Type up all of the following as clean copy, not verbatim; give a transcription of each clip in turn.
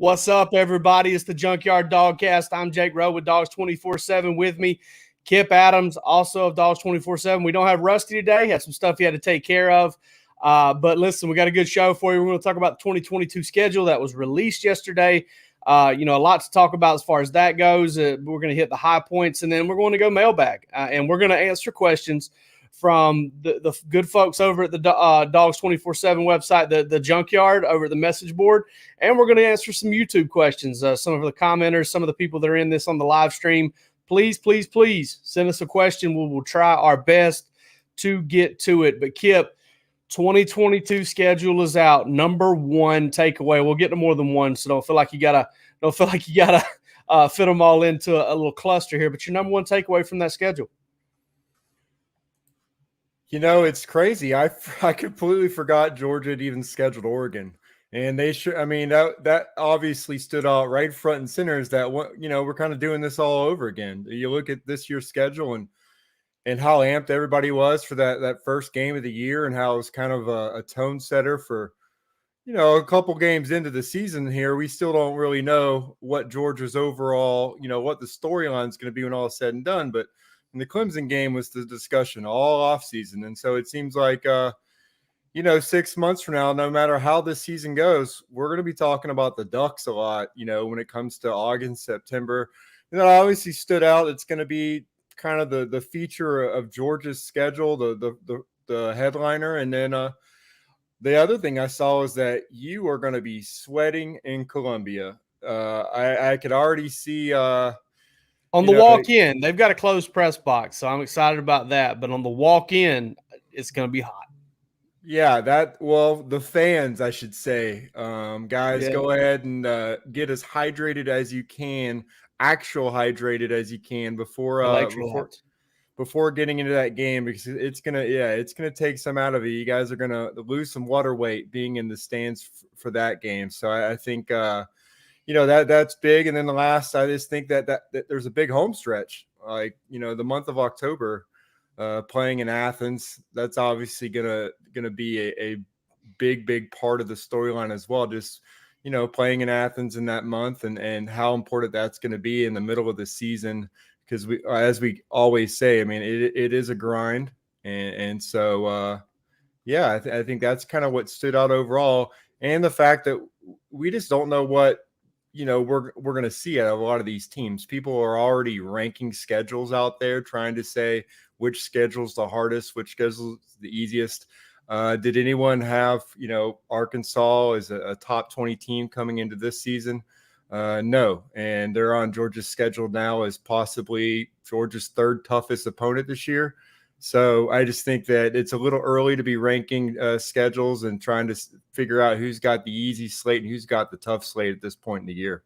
What's up, everybody? It's the Junkyard Dawgcast. I'm Jake Rowe with Dogs 24/7. With me, Kipp Adams, also of Dogs 24/7. We don't have Rusty today. Had some stuff he had to take care of. But listen, we got a good show for you. We're going to talk about the 2022 schedule that was released yesterday. A lot to talk about as far as that goes. We're going to hit the high points, and then we're going to go mailbag. And we're going to answer questions from the good folks over at the Dogs 24/7 website, the Junkyard, over at the message board. And we're going to answer some YouTube questions. Some of the commenters, some of the people that are in this on the live stream, please send us a question. We'll try our best to get to it. But Kipp, 2022 schedule is out. Number one takeaway. We'll get to more than one, so don't feel like you gotta fit them all into a little cluster here. But your number one takeaway from that schedule. You know, it's crazy. I completely forgot Georgia had even scheduled Oregon, and they should. I mean, that obviously stood out right front and center. Is that we're kind of doing this all over again. You look at this year's schedule and how amped everybody was for that first game of the year, and how it was kind of a tone setter for a couple games into the season here. We still don't really know what Georgia's overall, what the storyline is going to be when all is said and done, but. And the Clemson game was the discussion all offseason. And so it seems like, 6 months from now, no matter how this season goes, we're going to be talking about the Ducks a lot, when it comes to August, September. And that obviously stood out. It's going to be kind of the feature of Georgia's schedule, the headliner. And then the other thing I saw is that you are going to be sweating in Columbia. I could already see on the walk-in, they've got a closed press box, so I'm excited about that. But on the walk-in, it's going to be hot. Yeah, the fans, I should say. Guys, go ahead and get as hydrated as you can, hydrated as you can before getting into that game, because it's gonna take some out of you. You guys are gonna lose some water weight being in the stands for that game. So I think that's big. And then the last, I just think that there's a big home stretch, the month of October, playing in Athens. That's obviously gonna be a big part of the storyline as well. Just playing in Athens in that month, and how important that's going to be in the middle of the season, because as we always say, I mean, it is a grind, and so I think that's kind of what stood out overall, and the fact that we just don't know what. We're going to see out of a lot of these teams. People are already ranking schedules out there, trying to say which schedule's the hardest, which schedule's the easiest. Did anyone have, Arkansas as a top 20 team coming into this season? No. And they're on Georgia's schedule now as possibly Georgia's third toughest opponent this year. So I just think that it's a little early to be ranking schedules and trying to figure out who's got the easy slate and who's got the tough slate at this point in the year.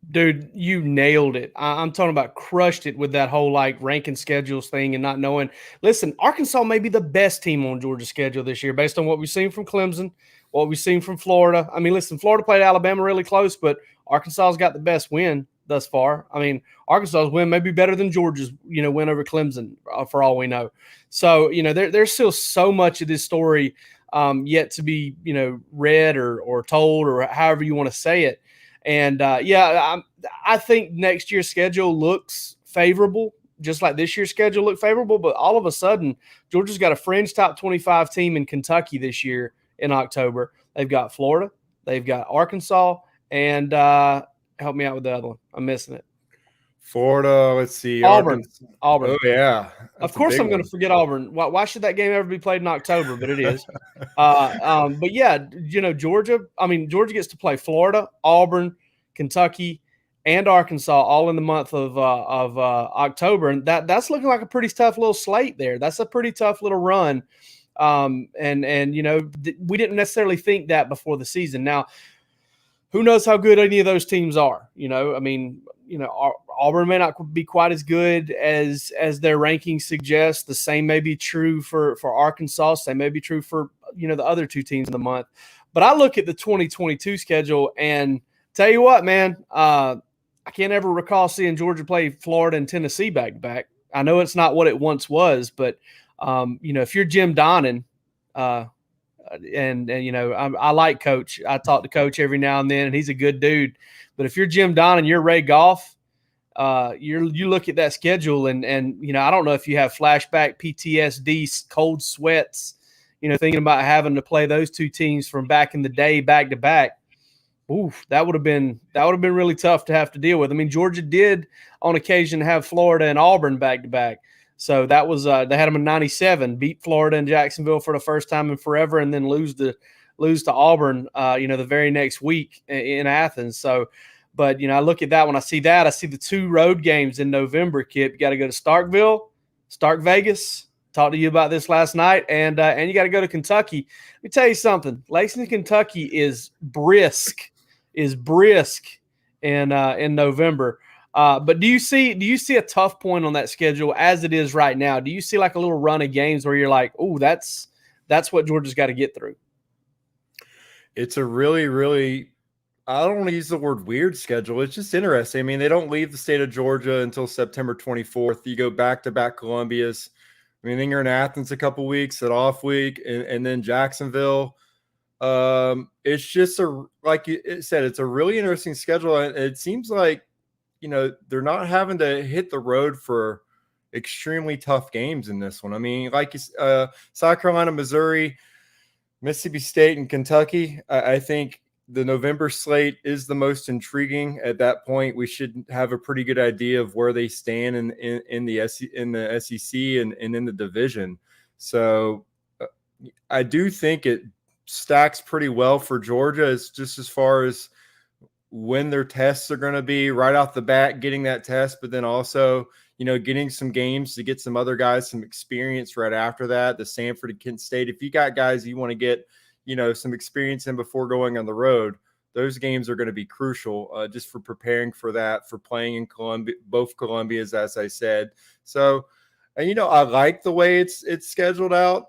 Dude, you nailed it. I'm talking about crushed it with that whole ranking schedules thing and not knowing. Listen, Arkansas may be the best team on Georgia's schedule this year based on what we've seen from Clemson, what we've seen from Florida. I mean, listen, Florida played Alabama really close, but Arkansas's got the best win thus far. I mean, Arkansas's win may be better than Georgia's, win over Clemson, for all we know. So, there's still so much of this story yet to be, read or told, or however you want to say it. And I think next year's schedule looks favorable, just like this year's schedule looked favorable. But all of a sudden, Georgia's got a fringe top 25 team in Kentucky this year in October. They've got Florida, they've got Arkansas, and help me out with the other one. I'm missing it. Florida, let's see. Auburn. Oh, yeah. Of course I'm going to forget Auburn. Why should that game ever be played in October? But it is. But yeah, Georgia gets to play Florida, Auburn, Kentucky, and Arkansas all in the month of October. And that's looking like a pretty tough little slate there. That's a pretty tough little run. We didn't necessarily think that before the season. Now, who knows how good any of those teams are? Auburn may not be quite as good as their rankings suggest. The same may be true for Arkansas. Same may be true for the other two teams in the month. But I look at the 2022 schedule and tell you what, man, I can't ever recall seeing Georgia play Florida and Tennessee back to back. I know it's not what it once was, but if you're Jim Donnan, and I like Coach. I talk to Coach every now and then, and he's a good dude. But if you're Jim Don and you're Ray Goff, you look at that schedule and I don't know if you have flashback PTSD, cold sweats, thinking about having to play those two teams from back in the day, back to back. Oof, that would have been really tough to have to deal with. I mean, Georgia did on occasion have Florida and Auburn back to back. So that was they had them in '97, beat Florida and Jacksonville for the first time in forever, and then lose to Auburn, the very next week in Athens. So, but I look at that when I see that, I see the 2 road games in November. Kipp, you got to go to Stark Vegas. Talked to you about this last night, and you got to go to Kentucky. Let me tell you something. Lexington, Kentucky is brisk in November. But do you see a tough point on that schedule as it is right now? Do you see like a little run of games where you're like, oh, that's what Georgia's got to get through? It's a really, really, I don't want to use the word weird schedule. It's just interesting. I mean, they don't leave the state of Georgia until September 24th. You go back-to-back Columbias. I mean, then you're in Athens a couple weeks, an off week, and then Jacksonville. It's just like you said, it's a really interesting schedule. And it seems like, they're not having to hit the road for extremely tough games in this one. I mean, like South Carolina, Missouri, Mississippi State, and Kentucky. I think the November slate is the most intriguing. At that point, we should have a pretty good idea of where they stand in the SEC and in the division. So I do think it stacks pretty well for Georgia. It's just as far as when their tests are going to be right off the bat, getting that test, but then also, getting some games to get some other guys some experience right after that. The Sanford and Kent State, if you got guys you want to get, some experience in before going on the road, those games are going to be crucial just for preparing for that, for playing in Columbia, both Columbias, as I said. So, I like the way it's scheduled out.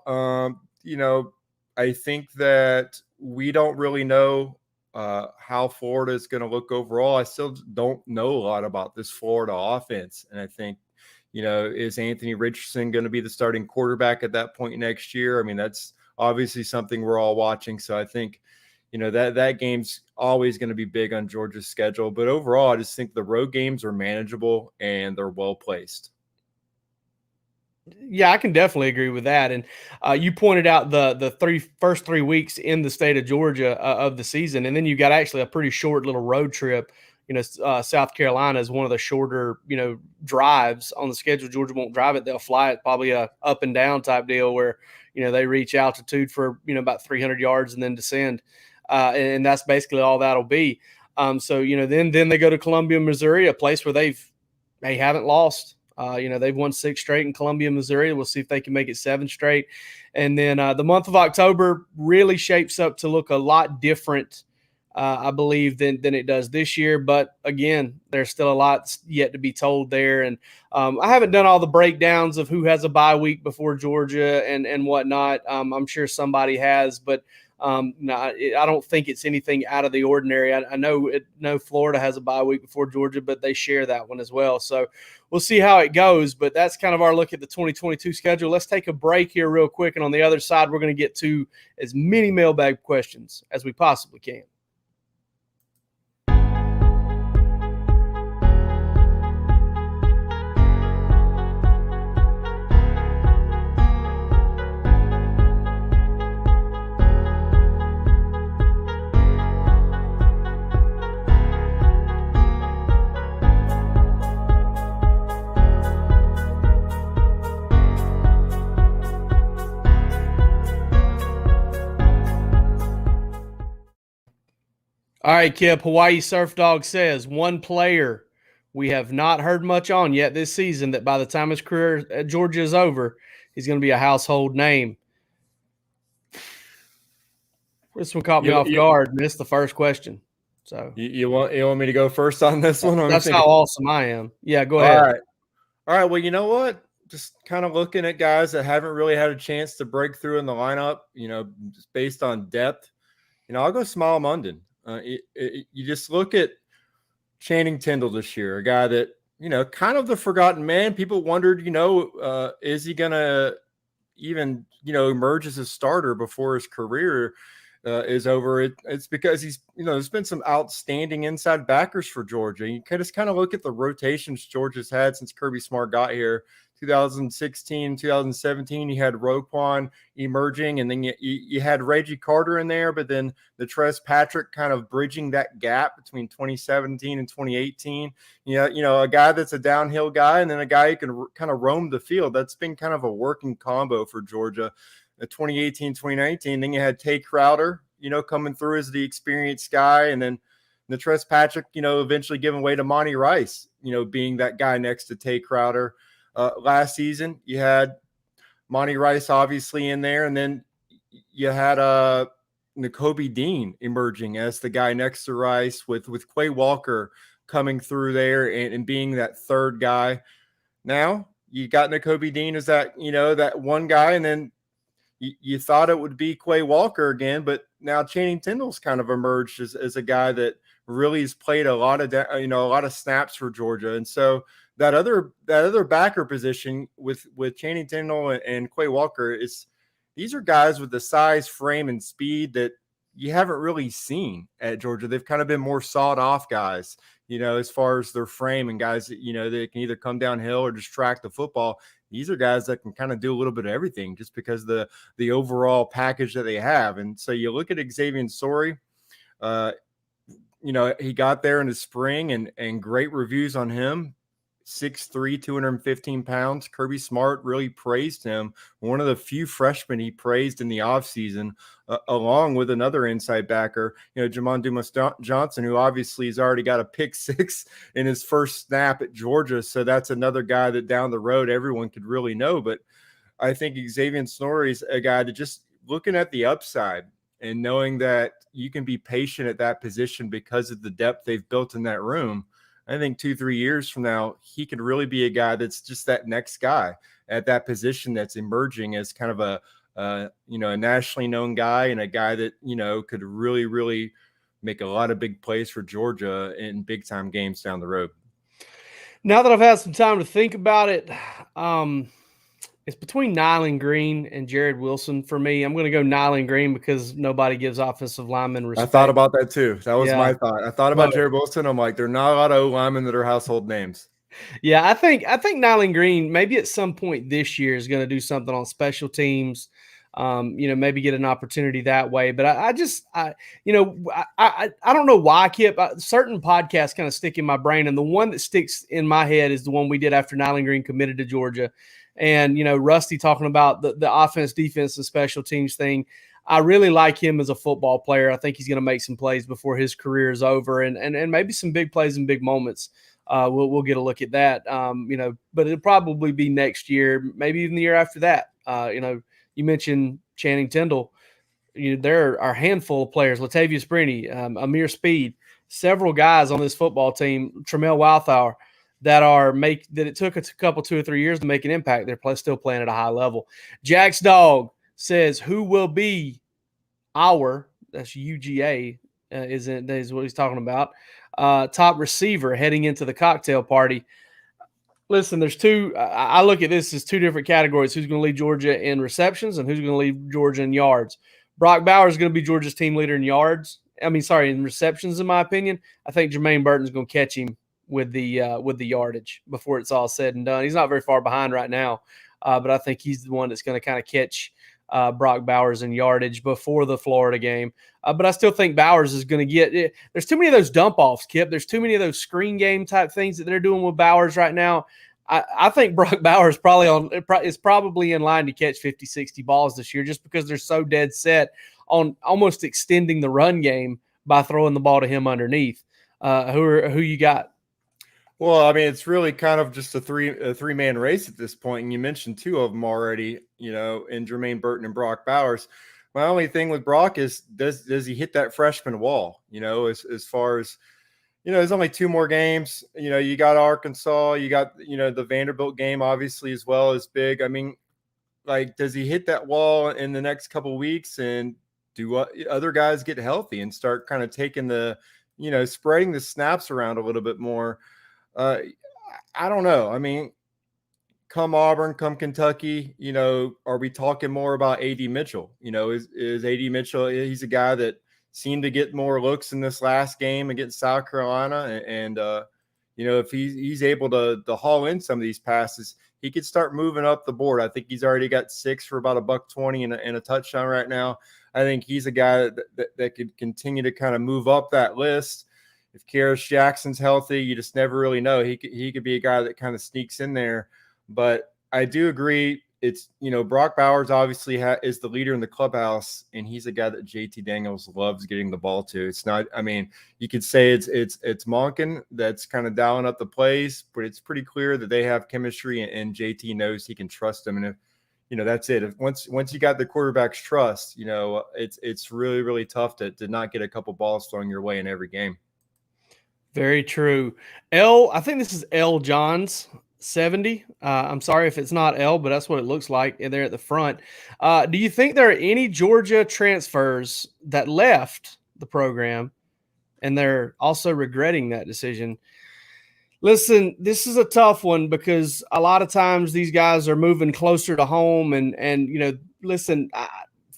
I think that we don't really know how Florida is going to look overall. I still don't know a lot about this Florida offense. And I think, is Anthony Richardson going to be the starting quarterback at that point next year? I mean, that's obviously something we're all watching. So I think, that game's always going to be big on Georgia's schedule. But overall, I just think the road games are manageable and they're well placed. Yeah, I can definitely agree with that. And you pointed out the first 3 weeks in the state of Georgia of the season, and then you got actually a pretty short little road trip. South Carolina is one of the shorter, drives on the schedule. Georgia won't drive it; they'll fly it, probably a up and down type deal where they reach altitude for about 300 yards and then descend, and that's basically all that'll be. So then they go to Columbia, Missouri, a place where they haven't lost. They've won 6 straight in Columbia, Missouri. We'll see if they can make it 7 straight. And then the month of October really shapes up to look a lot different, I believe, than it does this year. But again, there's still a lot yet to be told there. And I haven't done all the breakdowns of who has a bye week before Georgia and whatnot. I'm sure somebody has, but no, I don't think it's anything out of the ordinary. I know Florida has a bye week before Georgia, but they share that one as well. So we'll see how it goes. But that's kind of our look at the 2022 schedule. Let's take a break here real quick. And on the other side, we're going to get to as many mailbag questions as we possibly can. All right, Kipp, Hawaii Surf Dog says, one player we have not heard much on yet this season that by the time his career at Georgia is over, he's going to be a household name. This one caught me off guard, and it's the first question. So you want me to go first on this one? That's how awesome I am. Yeah, go ahead. All right. Well, you know what? Just kind of looking at guys that haven't really had a chance to break through in the lineup, just based on depth. I'll go Smile Munden. You just look at Channing Tindall this year, a guy that, kind of the forgotten man. People wondered, is he going to, even, emerges as starter before his career is over, it's because he's, there's been some outstanding inside backers for Georgia. You can just kind of look at the rotations Georgia's had since Kirby Smart got here. 2016, 2017, you had Roquan emerging, and then you had Reggie Carter in there, but then the Trez Patrick kind of bridging that gap between 2017 and 2018. A guy that's a downhill guy, and then a guy who can kind of roam the field. That's been kind of a working combo for Georgia. 2018, 2019. Then you had Tay Crowder, coming through as the experienced guy, and then the Trez Patrick, eventually giving way to Monty Rice, being that guy next to Tay Crowder. Last season, you had Monty Rice obviously in there, and then you had Nakobe Dean emerging as the guy next to Rice, with Quay Walker coming through there and being that third guy. Now you got Nakobe Dean as that, that one guy, and then you thought it would be Quay Walker again, but now Channing Tindall's kind of emerged as a guy that really has played a lot of snaps for Georgia. And so that other backer position with Channing Tindall and Quay Walker, these are guys with the size, frame, and speed that you haven't really seen at Georgia. They've kind of been more sawed off guys, as far as their frame, and guys that, they can either come downhill or just track the football. These are guys that can kind of do a little bit of everything just because the overall package that they have. And so you look at Xavier Sorey, he got there in the spring, and great reviews on him. 6'3", 215 pounds. Kirby Smart really praised him. One of the few freshmen he praised in the offseason, along with another inside backer, Jamon Dumas Johnson, who obviously has already got a pick 6 in his first snap at Georgia. So that's another guy that down the road everyone could really know. But I think Xavier Sorey is a guy that, just looking at the upside and knowing that you can be patient at that position because of the depth they've built in that room. I think 2-3 years from now, he could really be a guy that's just that next guy at that position that's emerging as kind of a nationally known guy, and a guy that, could really, really make a lot of big plays for Georgia in big time games down the road. Now that I've had some time to think about it, it's between Nyland Green and Jared Wilson for me. I'm going to go Nyland Green because nobody gives offensive linemen respect. I thought about that too. That was my thought. I thought about Jared Wilson. I'm like, there are not a lot of linemen that are household names. Yeah, I think Nyland Green maybe at some point this year is going to do something on special teams. Maybe get an opportunity that way. But I don't know why, Kipp. Certain podcasts kind of stick in my brain, and the one that sticks in my head is the one we did after Nyland Green committed to Georgia. And, Rusty talking about the offense, defense, and special teams thing. I really like him as a football player. I think he's going to make some plays before his career is over, and maybe some big plays and big moments. We'll get a look at that, but it'll probably be next year, maybe even the year after that. You mentioned Channing Tindall. There are a handful of players, Latavius Brini, Amir Speed, several guys on this football team, Tramel Walthour, that it took a couple 2 or 3 years to make an impact. They're still playing at a high level. Jack's Dog says, who will be that's UGA, is what he's talking about, top receiver heading into the cocktail party. Listen, there's two. I look at this as two different categories. Who's going to lead Georgia in receptions and who's going to lead Georgia in yards. Brock Bowers is going to be Georgia's team leader in in receptions, in my opinion. I think Jermaine Burton's going to catch him with the yardage before it's all said and done. He's not very far behind right now, but I think he's the one that's going to kind of catch Brock Bowers in yardage before the Florida game. But I still think Bowers is going to get – there's too many of those dump-offs, Kipp. There's too many of those screen game type things that they're doing with Bowers right now. I think Brock Bowers is probably in line to catch 50, 60 balls this year just because they're so dead set on almost extending the run game by throwing the ball to him underneath. Who you got? Well, it's really kind of just a three-man race at this point, and you mentioned two of them already, in Jermaine Burton and Brock Bowers. My only thing with Brock is does he hit that freshman wall? As far as there's only 2 more games. You got Arkansas, you got the Vanderbilt game obviously as well as big. Does he hit that wall in the next couple of weeks, and do other guys get healthy and start kind of taking the spreading the snaps around a little bit more? I don't know. come Auburn, come Kentucky, are we talking more about AD Mitchell? Is AD Mitchell, he's a guy that seemed to get more looks in this last game against South Carolina. And if he's able to haul in some of these passes, he could start moving up the board. I think he's already got 6 for about $120 and a touchdown right now. I think he's a guy that could continue to kind of move up that list. If Karis Jackson's healthy, you just never really know. He could be a guy that kind of sneaks in there. But I do agree. It's, Brock Bowers obviously is the leader in the clubhouse, and he's a guy that JT Daniels loves getting the ball to. It's not, you could say it's Monken that's kind of dialing up the plays, but it's pretty clear that they have chemistry, and JT knows he can trust him. And if, that's it. If once you got the quarterback's trust, it's really, really tough to not get a couple balls thrown your way in every game. Very true. I think this is L Johns 70. I'm sorry if it's not L, but that's what it looks like there at the front. Do you think there are any Georgia transfers that left the program and they're also regretting that decision? Listen, this is a tough one because a lot of times these guys are moving closer to home and listen,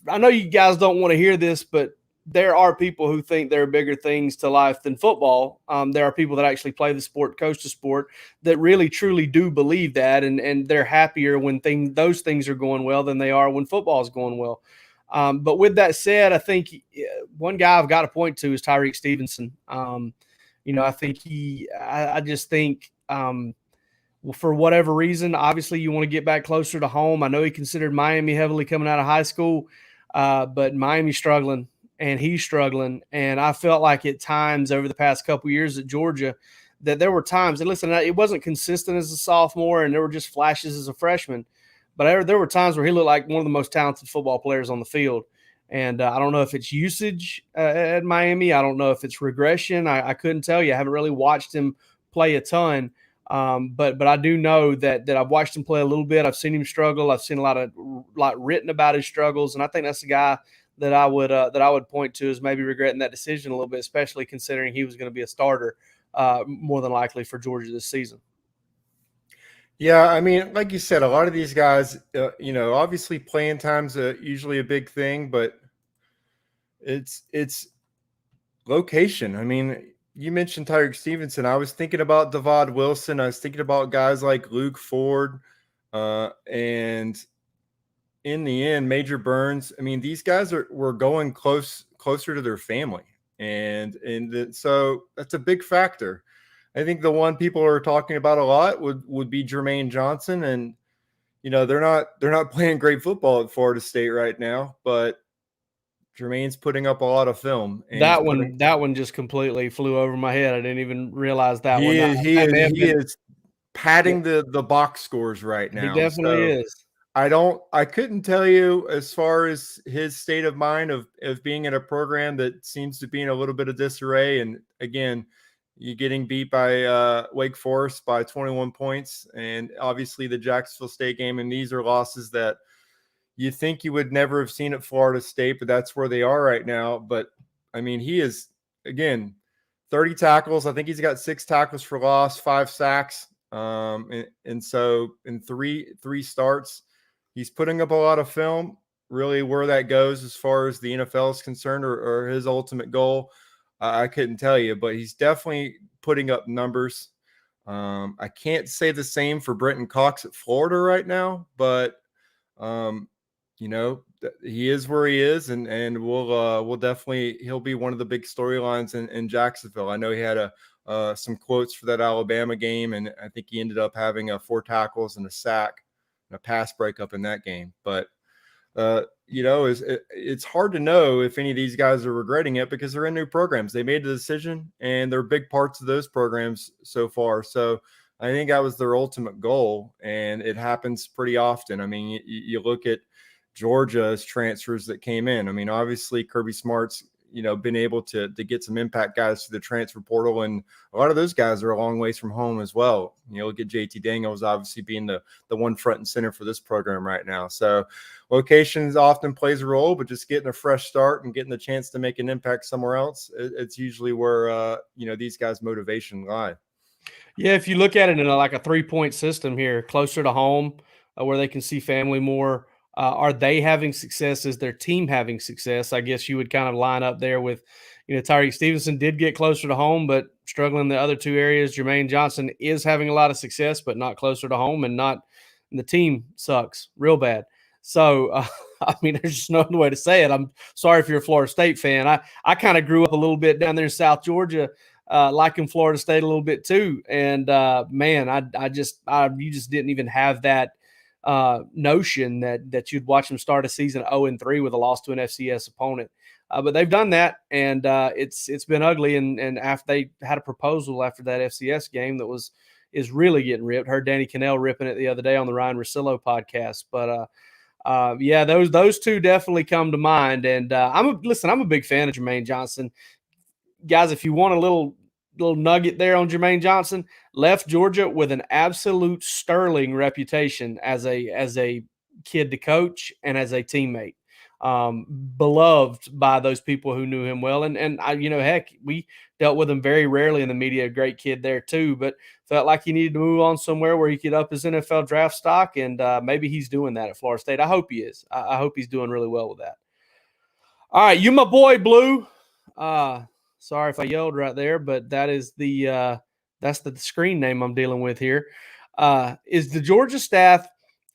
I know you guys don't want to hear this, but there are people who think there are bigger things to life than football. There are people that actually play the sport, coach the sport, that really truly do believe that, and they're happier when those things are going well than they are when football is going well. But with that said, I think one guy I've got to point to is Tyreek Stevenson. I think I just think for whatever reason, obviously you want to get back closer to home. I know he considered Miami heavily coming out of high school, but Miami's struggling. And he's struggling. And I felt like at times over the past couple of years at Georgia that there were times, and listen, it wasn't consistent as a sophomore and there were just flashes as a freshman, but there were times where he looked like one of the most talented football players on the field. And I don't know if it's usage at Miami. I don't know if it's regression. I couldn't tell you. I haven't really watched him play a ton. But I do know that I've watched him play a little bit. I've seen him struggle. I've seen a lot written about his struggles. And I think that's the guy that I would point to as maybe regretting that decision a little bit, especially considering he was going to be a starter more than likely for Georgia this season. Yeah, like you said, a lot of these guys, obviously playing time's usually a big thing, but it's location. You mentioned Tyreek Stevenson. I was thinking about Devod Wilson. I was thinking about guys like Luke Ford, and in the end, Major Burns. These guys were going closer to their family, and so that's a big factor. I think the one people are talking about a lot would be Jermaine Johnson, and they're not playing great football at Florida State right now, but Jermaine's putting up a lot of film. And that one just completely flew over my head. I didn't even realize that he one. He is padding the box scores right now. He definitely is. I couldn't tell you as far as his state of mind of being in a program that seems to be in a little bit of disarray. And again, you're getting beat by Wake Forest by 21 points. And obviously the Jacksonville State game. And these are losses that you think you would never have seen at Florida State, but that's where they are right now. But he is, again, 30 tackles. I think he's got 6 tackles for loss, 5 sacks. And so in three starts, he's putting up a lot of film. Really where that goes as far as the NFL is concerned or his ultimate goal, I couldn't tell you, but he's definitely putting up numbers. I can't say the same for Brenton Cox at Florida right now, but he is where he is, and we'll definitely, he'll be one of the big storylines in Jacksonville. I know he had some quotes for that Alabama game, and I think he ended up having 4 tackles and a sack and a pass breakup in that game. But it's hard to know if any of these guys are regretting it because they're in new programs. They made the decision, and they're big parts of those programs so far. So I think that was their ultimate goal, and it happens pretty often. You look at Georgia's transfers that came in. Obviously Kirby Smart's, been able to get some impact guys through the transfer portal, and a lot of those guys are a long ways from home as well. Look at JT Daniels obviously being the one front and center for this program right now. So locations often plays a role, but just getting a fresh start and getting the chance to make an impact somewhere else, it's usually where these guys' motivation lie. Yeah, if you look at it in like a 3-point system here, closer to home, where they can see family more, are they having success? Is their team having success? I guess you would kind of line up there with, Tyreek Stevenson did get closer to home, but struggling in the other two areas. Jermaine Johnson is having a lot of success, but not closer to home, and the team sucks real bad. So, I mean, there's just no other way to say it. I'm sorry if you're a Florida State fan. I kind of grew up a little bit down there in South Georgia, liking Florida State a little bit too. And man, you just didn't even have that notion that you'd watch them start a season 0-3 with a loss to an FCS opponent. But they've done that, and it's been ugly. And after they had a proposal after that FCS game that is really getting ripped. Heard Danny Cannell ripping it the other day on the Ryan Russillo podcast. But yeah, those two definitely come to mind. And I'm a big fan of Jermaine Johnson. Guys, if you want a little nugget there on Jermaine Johnson, left Georgia with an absolute sterling reputation as a kid to coach and as a teammate. Beloved by those people who knew him well. And I, heck, we dealt with him very rarely in the media. A great kid there too, but felt like he needed to move on somewhere where he could up his NFL draft stock. And maybe he's doing that at Florida State. I hope he is. I hope he's doing really well with that. All right. You, my boy, Blue. Sorry if I yelled right there, but that is that's the screen name I'm dealing with here. Is the Georgia staff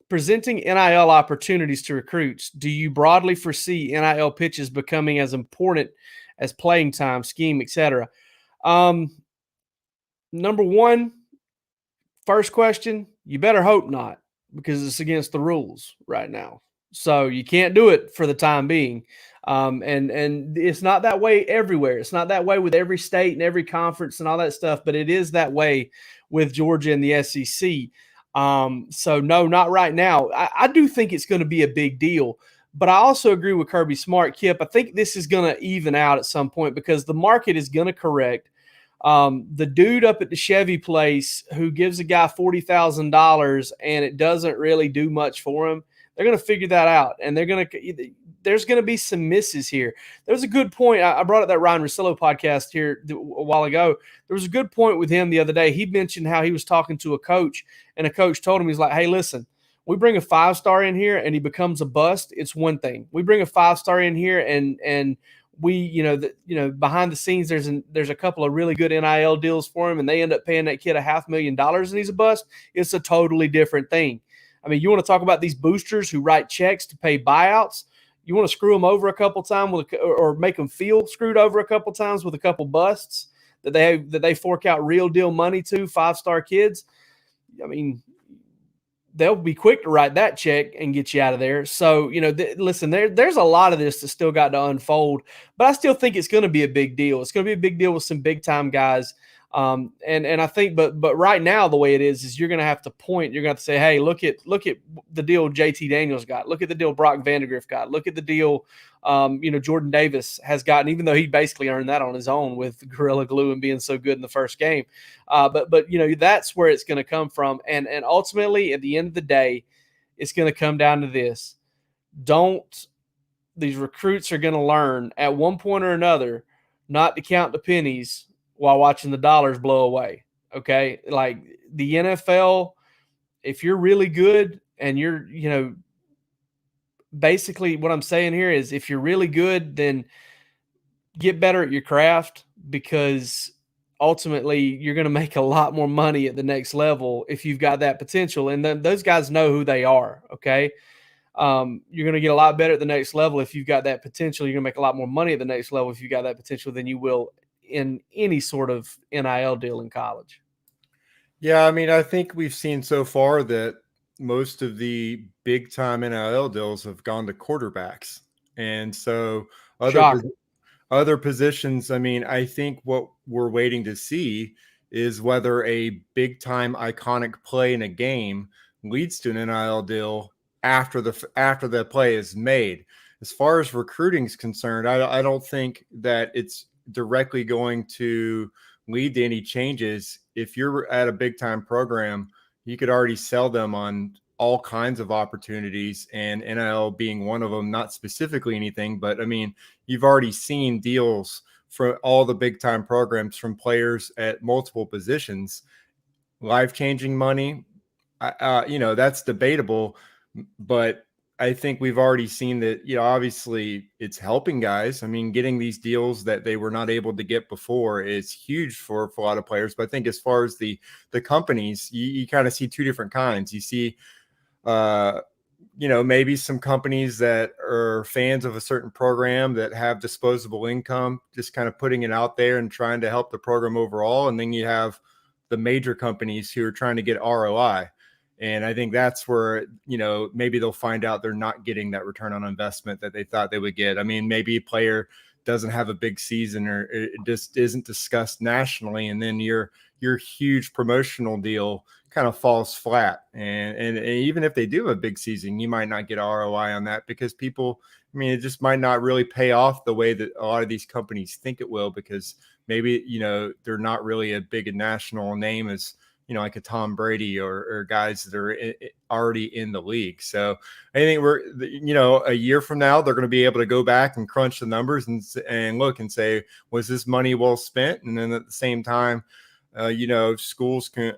presenting NIL opportunities to recruits? Do you broadly foresee NIL pitches becoming as important as playing time, scheme, etc.? Number one, first question, you better hope not, because it's against the rules right now. So you can't do it for the time being. And it's not that way everywhere. It's not that way with every state and every conference and all that stuff, but it is that way with Georgia and the SEC. So no, not right now. I do think it's going to be a big deal, but I also agree with Kirby Smart, Kipp. I think this is going to even out at some point because the market is going to correct. The dude up at the Chevy place who gives a guy $40,000 and it doesn't really do much for him, they're going to figure that out, and there's going to be some misses here. There's a good point. I brought up that Ryan Russillo podcast here a while ago. There was a good point with him the other day. He mentioned how he was talking to a coach, and a coach told him, he's like, hey, listen, we bring a 5-star in here and he becomes a bust. It's one thing. We bring a 5-star in here and we, behind the scenes, there's a couple of really good NIL deals for him, and they end up paying that kid $500,000 and he's a bust. It's a totally different thing. I mean, you want to talk about these boosters who write checks to pay buyouts? You want to screw them over a couple times or make them feel screwed over a couple times with a couple busts that they fork out real deal money to 5-star kids? I mean, they'll be quick to write that check and get you out of there. So, listen, there's a lot of this that still got to unfold, but I still think it's going to be a big deal. It's going to be a big deal with some big time guys. And I think, but right now the way it is you're going to have to point. You're going to have to say, hey, look at the deal JT Daniels got. Look at the deal Brock Vandegrift got. Look at the deal, Jordan Davis has gotten, even though he basically earned that on his own with Gorilla Glue and being so good in the first game. But that's where it's going to come from. And ultimately, at the end of the day, it's going to come down to this. These recruits are going to learn at one point or another not to count the pennies while watching the dollars blow away. Okay. Like the NFL, if you're really good and you're, basically what I'm saying here is if you're really good, then get better at your craft, because ultimately you're going to make a lot more money at the next level if you've got that potential. And then those guys know who they are. Okay. You're going to get a lot better at the next level if you've got that potential. You're going to make a lot more money at the next level if you got that potential than you will in any sort of NIL deal in college. Yeah, I mean, I think we've seen so far that most of the big time NIL deals have gone to quarterbacks. And so other positions, I mean, I think what we're waiting to see is whether a big time iconic play in a game leads to an NIL deal after the play is made. As far as recruiting is concerned, I don't think that it's directly going to lead to any changes. If you're at a big time program, you could already sell them on all kinds of opportunities, and NIL being one of them, not specifically anything, but I mean, you've already seen deals for all the big time programs from players at multiple positions. Life-changing money, that's debatable, but I think we've already seen that, obviously it's helping guys. I mean, getting these deals that they were not able to get before is huge for a lot of players. But I think as far as the companies, you kind of see two different kinds. You see, maybe some companies that are fans of a certain program that have disposable income, just kind of putting it out there and trying to help the program overall. And then you have the major companies who are trying to get ROI. And I think that's where, maybe they'll find out they're not getting that return on investment that they thought they would get. I mean, maybe a player doesn't have a big season or it just isn't discussed nationally. And then your huge promotional deal kind of falls flat. And even if they do have a big season, you might not get ROI on that because people, I mean, it just might not really pay off the way that a lot of these companies think it will, because maybe, they're not really a big national name as, like a Tom Brady or guys that are already in the league. So I think a year from now, they're going to be able to go back and crunch the numbers and look and say, was this money well spent? And then at the same time, schools can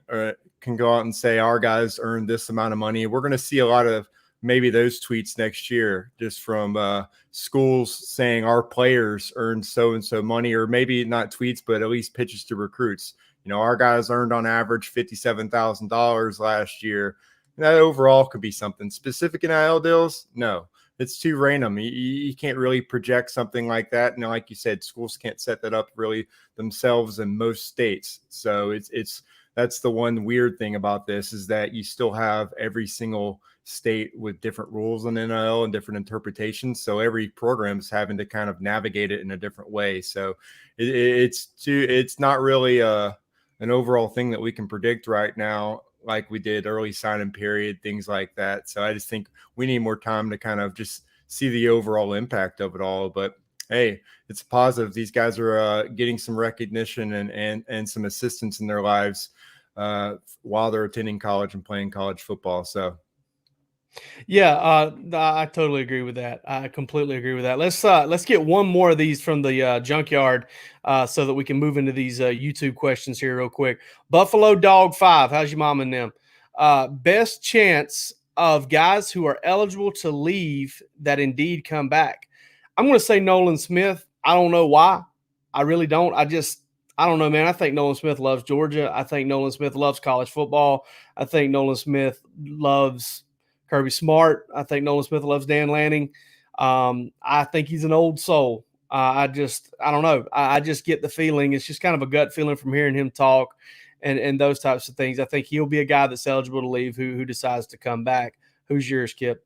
go out and say, our guys earned this amount of money. We're going to see a lot of maybe those tweets next year, just from schools saying our players earned so-and-so money, or maybe not tweets, but at least pitches to recruits. Our guys earned on average $57,000 last year. That overall could be something. Specific NIL deals, no. It's too random. You can't really project something like that. And like you said, schools can't set that up really themselves in most states. So that's the one weird thing about this, is that you still have every single state with different rules on NIL and different interpretations. So every program is having to kind of navigate it in a different way. So it's not really an overall thing that we can predict right now, like we did early signing period, things like that. So I just think we need more time to kind of just see the overall impact of it all. But hey, it's positive. These guys are getting some recognition and some assistance in their lives while they're attending college and playing college football. So yeah, I totally agree with that. I completely agree with that. Let's get one more of these from the junkyard, so that we can move into these YouTube questions here real quick. Buffalo Dog 5, how's your mom and them? Best chance of guys who are eligible to leave that indeed come back. I'm going to say Nolan Smith. I don't know why. I really don't. I don't know, man. I think Nolan Smith loves Georgia. I think Nolan Smith loves college football. I think Nolan Smith loves Kirby Smart. I think Nolan Smith loves Dan Lanning. I think he's an old soul. I don't know. I just get the feeling. It's just kind of a gut feeling from hearing him talk and those types of things. I think he'll be a guy that's eligible to leave who decides to come back. Who's yours, Kipp?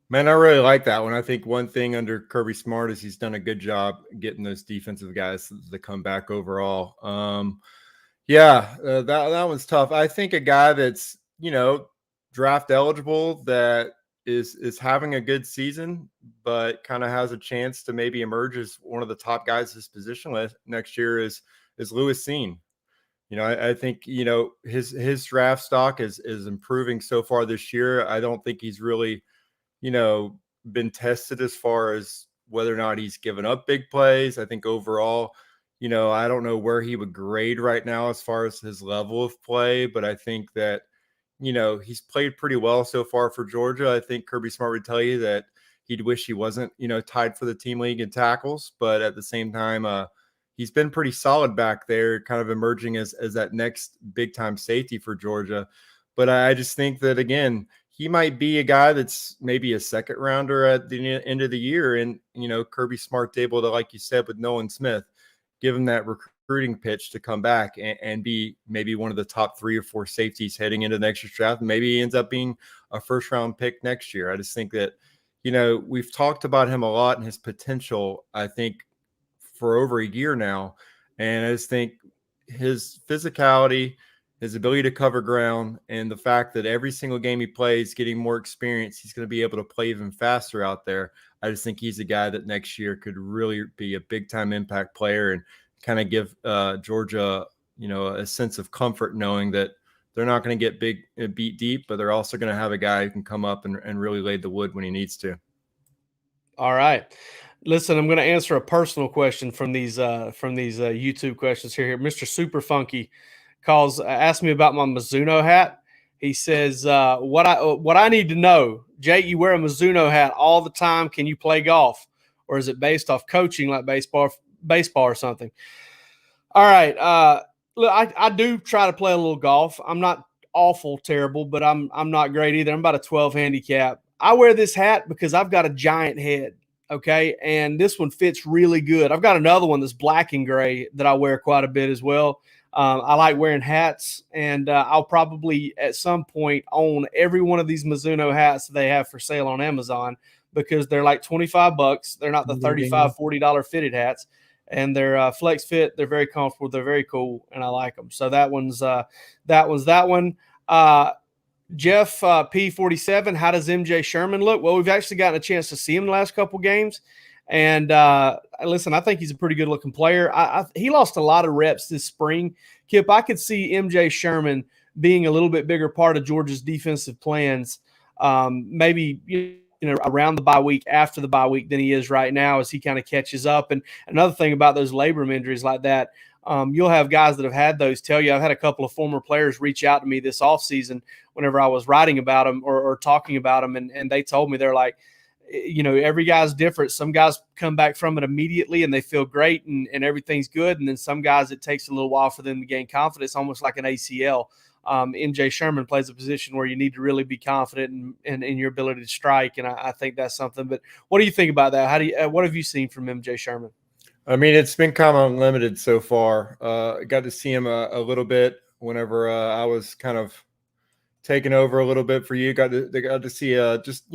Man, I really like that one. I think one thing under Kirby Smart is he's done a good job getting those defensive guys to come back overall. That one's tough. I think a guy that's, draft eligible that is having a good season, but kind of has a chance to maybe emerge as one of the top guys at his position next year is Lewis Seen. I think, his draft stock is improving so far this year. I don't think he's really, been tested as far as whether or not he's given up big plays. I think overall, I don't know where he would grade right now as far as his level of play, but I think that, he's played pretty well so far for Georgia. I think Kirby Smart would tell you that he'd wish he wasn't, tied for the team league in tackles, but at the same time, he's been pretty solid back there, kind of emerging as that next big time safety for Georgia. But I just think that, again, he might be a guy that's maybe a second rounder at the end of the year. And, Kirby Smart's able to, like you said, with Nolan Smith, give him that recruiting pitch to come back and be maybe one of the top 3 or 4 safeties heading into the next year's draft. Maybe he ends up being a first round pick next year. I just think that, we've talked about him a lot and his potential, I think, for over a year now. And I just think his physicality, his ability to cover ground, and the fact that every single game he plays, getting more experience, he's going to be able to play even faster out there. I just think he's a guy that next year could really be a big-time impact player and kind of give Georgia, a sense of comfort knowing that they're not going to get beat deep, but they're also going to have a guy who can come up and really lay the wood when he needs to. All right. Listen, I'm going to answer a personal question from these YouTube questions here. Mr. Super Funky asked me about my Mizuno hat. He says, what I need to know, Jake, you wear a Mizuno hat all the time. Can you play golf, or is it based off coaching like baseball or something? All right. Look, I do try to play a little golf. I'm not awful terrible, but I'm not great either. I'm about a 12 handicap. I wear this hat because I've got a giant head. Okay. And this one fits really good. I've got another one that's black and gray that I wear quite a bit as well. I like wearing hats, and I'll probably at some point own every one of these Mizuno hats that they have for sale on Amazon, because they're like $25. They're not the $35, $40 fitted hats, and they're flex fit. They're very comfortable. They're very cool, and I like them. So that one's that one. Jeff P47, how does MJ Sherman look? Well, we've actually gotten a chance to see him the last couple games. And listen, I think he's a pretty good looking player. He lost a lot of reps this spring. Kipp, I could see MJ Sherman being a little bit bigger part of Georgia's defensive plans, maybe around the bye week, after the bye week, than he is right now, as he kind of catches up. And another thing about those labrum injuries like that, you'll have guys that have had those tell you. I've had a couple of former players reach out to me this offseason whenever I was writing about them or talking about them, and they told me, they're like, every guy's different. Some guys come back from it immediately and they feel great and everything's good. And then some guys, it takes a little while for them to gain confidence, almost like an ACL. MJ Sherman plays a position where you need to really be confident in your ability to strike. And I think that's something. But what do you think about that? What have you seen from MJ Sherman? I mean, it's been kind of unlimited so far. Got to see him a little bit whenever I was kind of taking over a little bit for you. Got to see just,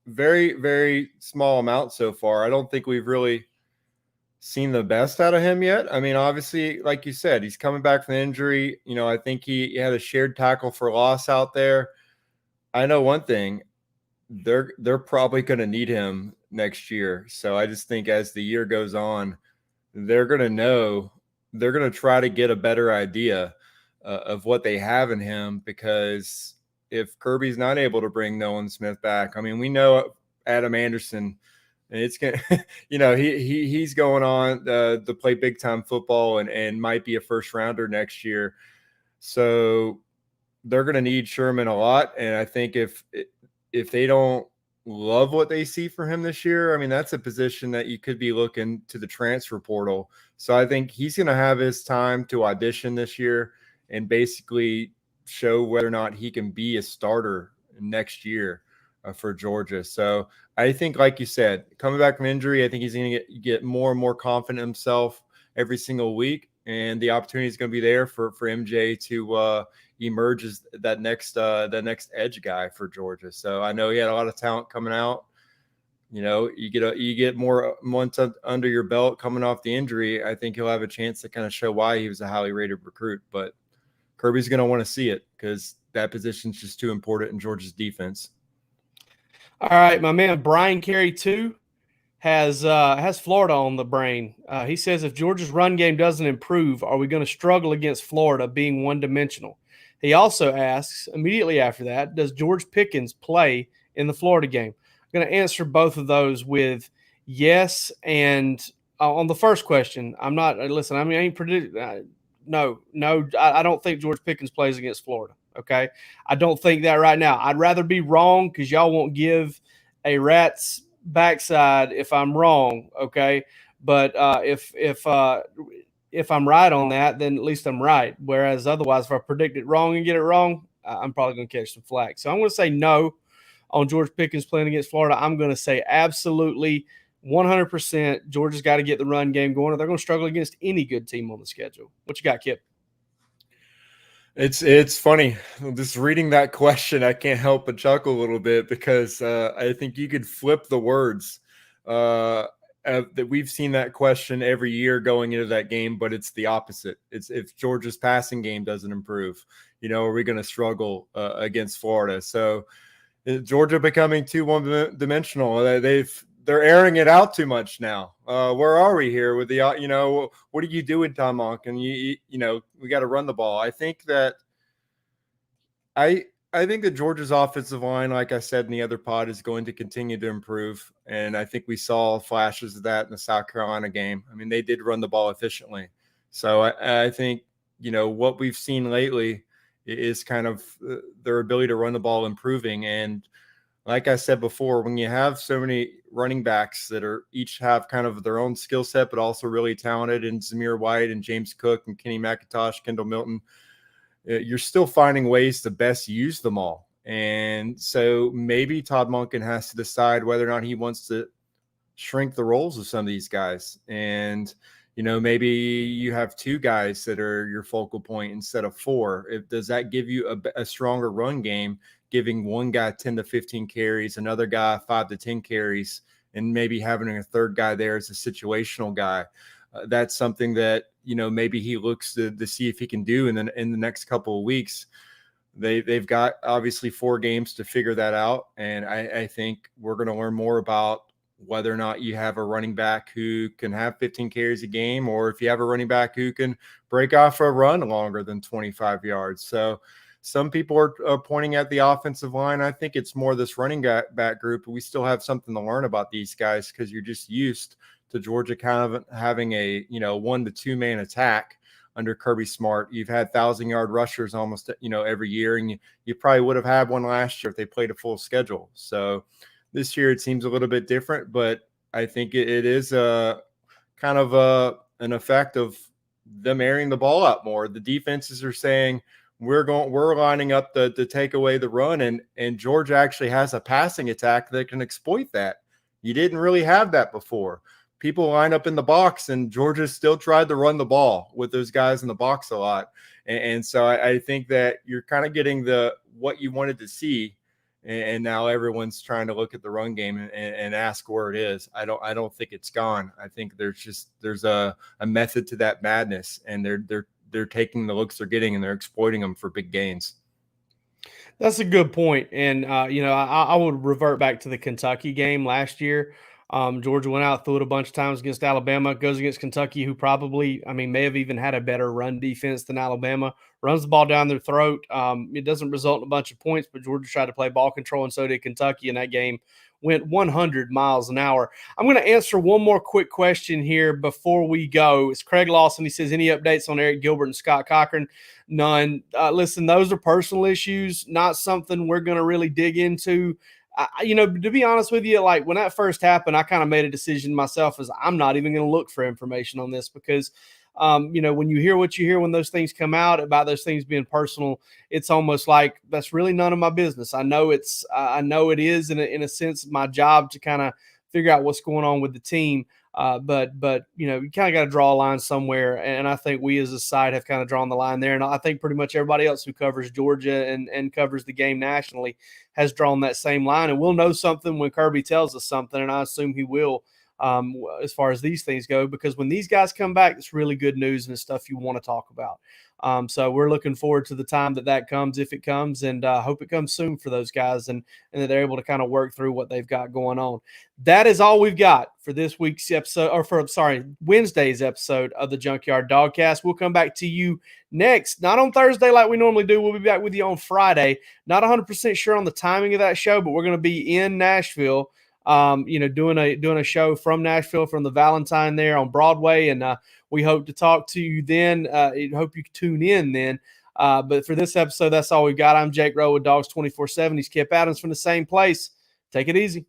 very, very small amount so far. I don't think we've really seen the best out of him yet. I mean, obviously, like you said, he's coming back from the injury. I think he had a shared tackle for loss out there. I know one thing, they're probably going to need him next year. So I just think as the year goes on, they're going to try to get a better idea of what they have in him, because if Kirby's not able to bring Nolan Smith back, I mean, we know Adam Anderson, and it's going to, he's going on to play big time football and might be a first rounder next year. So they're going to need Sherman a lot. And I think if they don't love what they see for him this year, I mean, that's a position that you could be looking to the transfer portal. So I think he's going to have his time to audition this year and basically show whether or not he can be a starter next year for Georgia. So I think, like you said, coming back from injury, I think he's going to get more and more confident in himself every single week, and the opportunity is going to be there for MJ to emerge as that next edge guy for Georgia. So I know he had a lot of talent coming out. You get more months under your belt coming off the injury. I think he'll have a chance to kind of show why he was a highly rated recruit, but Kirby's going to want to see it because that position's just too important in Georgia's defense. All right, my man Brian Carey 2 has Florida on the brain. He says, if Georgia's run game doesn't improve, are we going to struggle against Florida being one-dimensional? He also asks, immediately after that, does George Pickens play in the Florida game? I'm going to answer both of those with yes. And on the first question, I'm not – listen, I mean, I ain't predicting no, I don't think George Pickens plays against Florida, okay? I don't think that right now. I'd rather be wrong, because y'all won't give a rat's backside if I'm wrong, okay? But if I'm right on that, then at least I'm right. Whereas otherwise, if I predict it wrong and get it wrong, I'm probably going to catch some flack. So I'm going to say no on George Pickens playing against Florida. I'm going to say absolutely 100%. Georgia's got to get the run game going, or they're going to struggle against any good team on the schedule. What you got, Kipp? It's funny. Just reading that question, I can't help but chuckle a little bit, because I think you could flip the words. That we've seen that question every year going into that game, but it's the opposite. It's if Georgia's passing game doesn't improve, are we going to struggle against Florida? So Georgia becoming too one-dimensional. They're airing it out too much now. Where are we here with the, what do you do in Tom Monk? And we got to run the ball. I think that I think that Georgia's offensive line, like I said in the other pod, is going to continue to improve. And I think we saw flashes of that in the South Carolina game. I mean, they did run the ball efficiently. So I think, what we've seen lately is kind of their ability to run the ball improving. And like I said before, when you have so many running backs that are each have kind of their own skill set, but also really talented, and Zamir White and James Cook and Kenny McIntosh, Kendall Milton, you're still finding ways to best use them all. And so maybe Todd Monken has to decide whether or not he wants to shrink the roles of some of these guys. And, maybe you have 2 guys that are your focal point instead of 4. Does that give you a stronger run game, giving one guy 10 to 15 carries, another guy 5 to 10 carries, and maybe having a third guy there as a situational guy? That's something that, maybe he looks to see if he can do in the next couple of weeks. They've got obviously 4 games to figure that out. And I think we're going to learn more about whether or not you have a running back who can have 15 carries a game, or if you have a running back who can break off a run longer than 25 yards. So some people are pointing at the offensive line. I think it's more this running back group. We still have something to learn about these guys, because you're just used to Georgia kind of having a 1 to 2 man attack under Kirby Smart. You've had 1,000-yard rushers almost every year, and you probably would have had one last year if they played a full schedule. So this year it seems a little bit different, but I think it is a kind of an effect of them airing the ball out more. The defenses are saying we're lining up to take away the run, and Georgia actually has a passing attack that can exploit that. You didn't really have that before. People line up in the box, and Georgia still tried to run the ball with those guys in the box a lot. And so I think that you're kind of getting what you wanted to see. And now everyone's trying to look at the run game and ask where it is. I don't think it's gone. I think there's a method to that madness, and they're taking the looks they're getting and they're exploiting them for big gains. That's a good point. And, I would revert back to the Kentucky game last year. Georgia went out, threw it a bunch of times against Alabama, goes against Kentucky, who probably, may have even had a better run defense than Alabama, runs the ball down their throat. It doesn't result in a bunch of points, but Georgia tried to play ball control, and so did Kentucky, and that game went 100 miles an hour. I'm going to answer one more quick question here before we go. It's Craig Lawson. He says, any updates on Eric Gilbert and Scott Cochran? None. Listen, those are personal issues, not something we're going to really dig into. To be honest with you, like when that first happened, I kind of made a decision myself as I'm not even going to look for information on this, because, when you hear what you hear, when those things come out about those things being personal, it's almost like that's really none of my business. I know it is in a sense my job to kind of figure out what's going on with the team. But you kind of got to draw a line somewhere, and I think we as a site have kind of drawn the line there, and I think pretty much everybody else who covers Georgia and covers the game nationally has drawn that same line, and we'll know something when Kirby tells us something, and I assume he will, as far as these things go, because when these guys come back, it's really good news and it's stuff you want to talk about. So we're looking forward to the time that comes, if it comes, and hope it comes soon for those guys, and that they're able to kind of work through what they've got going on. That is all we've got for this week's episode, Wednesday's episode of the Junkyard Dawgcast. We'll come back to you next, not on Thursday like we normally do. We'll be back with you on Friday. Not 100% sure on the timing of that show, but we're going to be in Nashville, doing a show from Nashville, from the Valentine there on Broadway, and we hope to talk to you then. Hope you tune in then. But for this episode, that's all we've got. I'm Jake Rowe with Dogs 24/7. He's Kipp Adams from the same place. Take it easy.